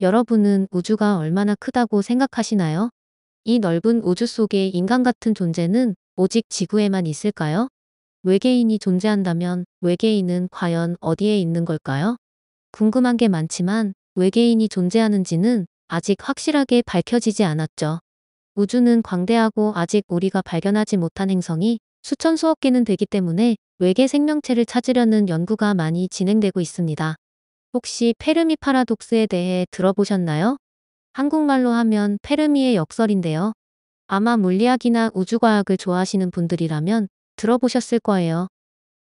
여러분은 우주가 얼마나 크다고 생각하시나요? 이 넓은 우주 속에 인간 같은 존재는 오직 지구에만 있을까요? 외계인이 존재한다면 외계인은 과연 어디에 있는 걸까요? 궁금한 게 많지만 외계인이 존재하는지는 아직 확실하게 밝혀지지 않았죠. 우주는 광대하고 아직 우리가 발견하지 못한 행성이 수천 수억 개는 되기 때문에 외계 생명체를 찾으려는 연구가 많이 진행되고 있습니다. 혹시 페르미 파라독스에 대해 들어보셨나요? 한국말로 하면 페르미의 역설인데요. 아마 물리학이나 우주과학을 좋아하시는 분들이라면 들어보셨을 거예요.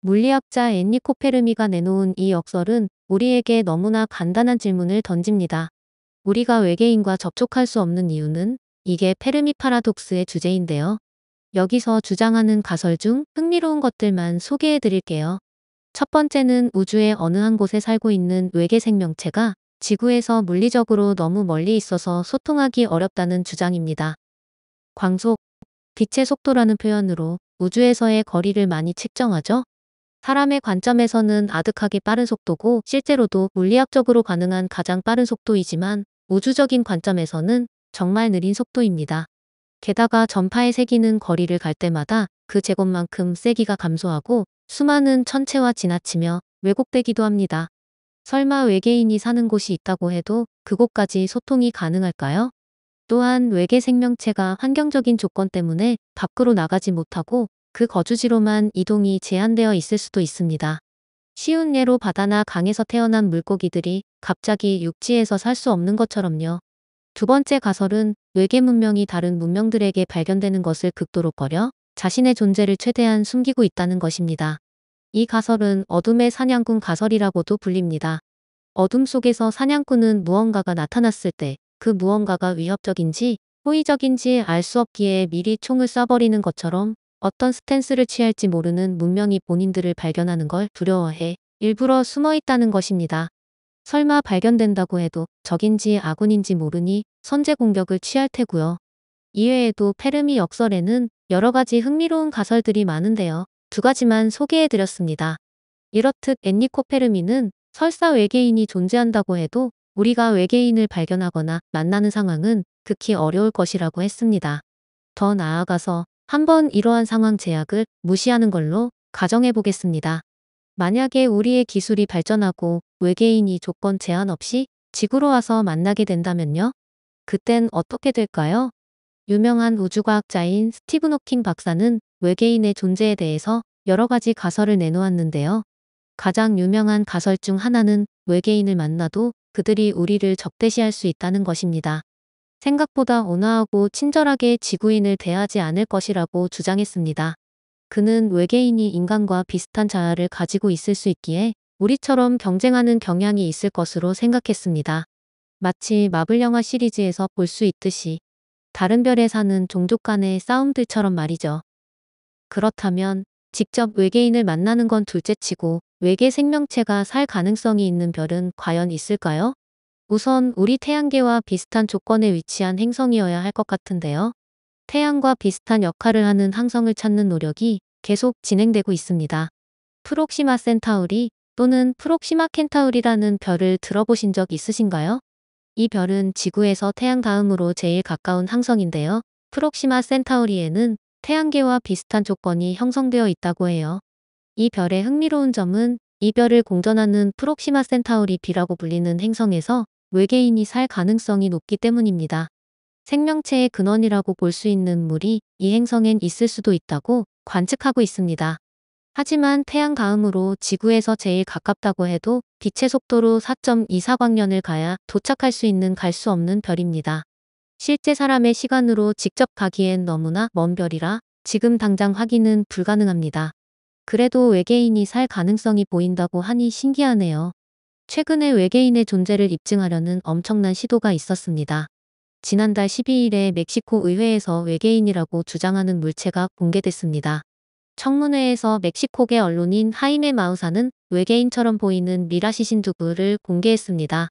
물리학자 엔리코 페르미가 내놓은 이 역설은 우리에게 너무나 간단한 질문을 던집니다. 우리가 외계인과 접촉할 수 없는 이유는? 이게 페르미 파라독스의 주제인데요. 여기서 주장하는 가설 중 흥미로운 것들만 소개해 드릴게요. 첫 번째는 우주의 어느 한 곳에 살고 있는 외계 생명체가 지구에서 물리적으로 너무 멀리 있어서 소통하기 어렵다는 주장입니다. 광속, 빛의 속도라는 표현으로 우주에서의 거리를 많이 측정하죠. 사람의 관점에서는 아득하게 빠른 속도고 실제로도 물리학적으로 가능한 가장 빠른 속도이지만 우주적인 관점에서는 정말 느린 속도입니다. 게다가 전파의 세기는 거리를 갈 때마다 그 제곱만큼 세기가 감소하고 수많은 천체와 지나치며 왜곡되기도 합니다. 설마 외계인이 사는 곳이 있다고 해도 그곳까지 소통이 가능할까요? 또한 외계 생명체가 환경적인 조건 때문에 밖으로 나가지 못하고 그 거주지로만 이동이 제한되어 있을 수도 있습니다. 쉬운 예로 바다나 강에서 태어난 물고기들이 갑자기 육지에서 살 수 없는 것처럼요. 두 번째 가설은 외계 문명이 다른 문명들에게 발견되는 것을 극도로 꺼려 자신의 존재를 최대한 숨기고 있다는 것입니다. 이 가설은 어둠의 사냥꾼 가설이라고도 불립니다. 어둠 속에서 사냥꾼은 무언가가 나타났을 때 그 무언가가 위협적인지 호의적인지 알 수 없기에 미리 총을 쏴버리는 것처럼 어떤 스탠스를 취할지 모르는 문명이 본인들을 발견하는 걸 두려워해 일부러 숨어 있다는 것입니다. 설마 발견된다고 해도 적인지 아군인지 모르니 선제 공격을 취할 테고요. 이외에도 페르미 역설에는 여러 가지 흥미로운 가설들이 많은데요. 두 가지만 소개해드렸습니다. 이렇듯 엔리코 페르미는 설사 외계인이 존재한다고 해도 우리가 외계인을 발견하거나 만나는 상황은 극히 어려울 것이라고 했습니다. 더 나아가서 한번 이러한 상황 제약을 무시하는 걸로 가정해 보겠습니다. 만약에 우리의 기술이 발전하고 외계인이 조건 제한 없이 지구로 와서 만나게 된다면요? 그땐 어떻게 될까요? 유명한 우주과학자인 스티븐 호킹 박사는 외계인의 존재에 대해서 여러 가지 가설을 내놓았는데요. 가장 유명한 가설 중 하나는 외계인을 만나도 그들이 우리를 적대시할 수 있다는 것입니다. 생각보다 온화하고 친절하게 지구인을 대하지 않을 것이라고 주장했습니다. 그는 외계인이 인간과 비슷한 자아를 가지고 있을 수 있기에 우리처럼 경쟁하는 경향이 있을 것으로 생각했습니다. 마치 마블 영화 시리즈에서 볼 수 있듯이 다른 별에 사는 종족 간의 싸움들처럼 말이죠. 그렇다면 직접 외계인을 만나는 건 둘째치고 외계 생명체가 살 가능성이 있는 별은 과연 있을까요? 우선 우리 태양계와 비슷한 조건에 위치한 행성이어야 할 것 같은데요. 태양과 비슷한 역할을 하는 항성을 찾는 노력이 계속 진행되고 있습니다. 프록시마 센타우리 또는 프록시마 켄타우리라는 별을 들어보신 적 있으신가요? 이 별은 지구에서 태양 다음으로 제일 가까운 항성인데요. 프록시마 센타우리에는 태양계와 비슷한 조건이 형성되어 있다고 해요. 이 별의 흥미로운 점은 이 별을 공전하는 프록시마 센타우리 B라고 불리는 행성에서 외계인이 살 가능성이 높기 때문입니다. 생명체의 근원이라고 볼 수 있는 물이 이 행성엔 있을 수도 있다고 관측하고 있습니다. 하지만 태양 다음으로 지구에서 제일 가깝다고 해도 빛의 속도로 4.24광년을 가야 도착할 수 있는 갈 수 없는 별입니다. 실제 사람의 시간으로 직접 가기엔 너무나 먼 별이라 지금 당장 확인은 불가능합니다. 그래도 외계인이 살 가능성이 보인다고 하니 신기하네요. 최근에 외계인의 존재를 입증하려는 엄청난 시도가 있었습니다. 지난달 12일에 멕시코 의회에서 외계인이라고 주장하는 물체가 공개됐습니다. 청문회에서 멕시코계 언론인 하이메 마우사는 외계인처럼 보이는 미라 시신 두구를 공개했습니다.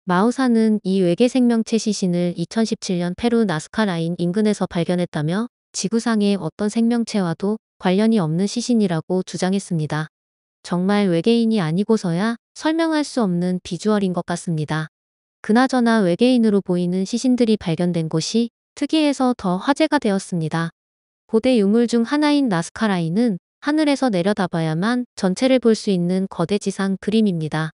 마우사는 이 외계 생명체 시신을 2017년 페루 나스카 라인 인근에서 발견했다며 지구상의 어떤 생명체와도 관련이 없는 시신이라고 주장했습니다. 정말 외계인이 아니고서야 설명할 수 없는 비주얼인 것 같습니다. 그나저나 외계인으로 보이는 시신들이 발견된 곳이 특이해서 더 화제가 되었습니다. 고대 유물 중 하나인 나스카라인은 하늘에서 내려다봐야만 전체를 볼 수 있는 거대 지상 그림입니다.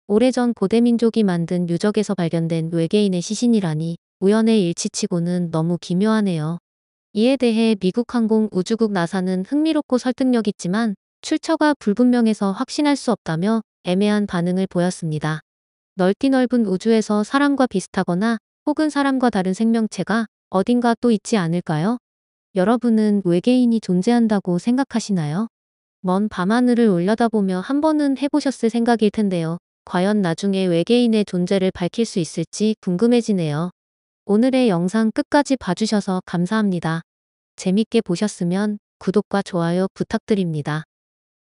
오래전 고대 민족이 만든 유적에서 발견된 외계인의 시신이라니 우연의 일치치고는 너무 기묘하네요. 이에 대해 미국 항공우주국 나사는 흥미롭고 설득력 있지만 출처가 불분명해서 확신할 수 없다며 애매한 반응을 보였습니다. 넓디 넓은 우주에서 사람과 비슷하거나 혹은 사람과 다른 생명체가 어딘가 또 있지 않을까요? 여러분은 외계인이 존재한다고 생각하시나요? 먼 밤하늘을 올려다보며 한 번은 해보셨을 생각일 텐데요. 과연 나중에 외계인의 존재를 밝힐 수 있을지 궁금해지네요. 오늘의 영상 끝까지 봐주셔서 감사합니다. 재밌게 보셨으면 구독과 좋아요 부탁드립니다.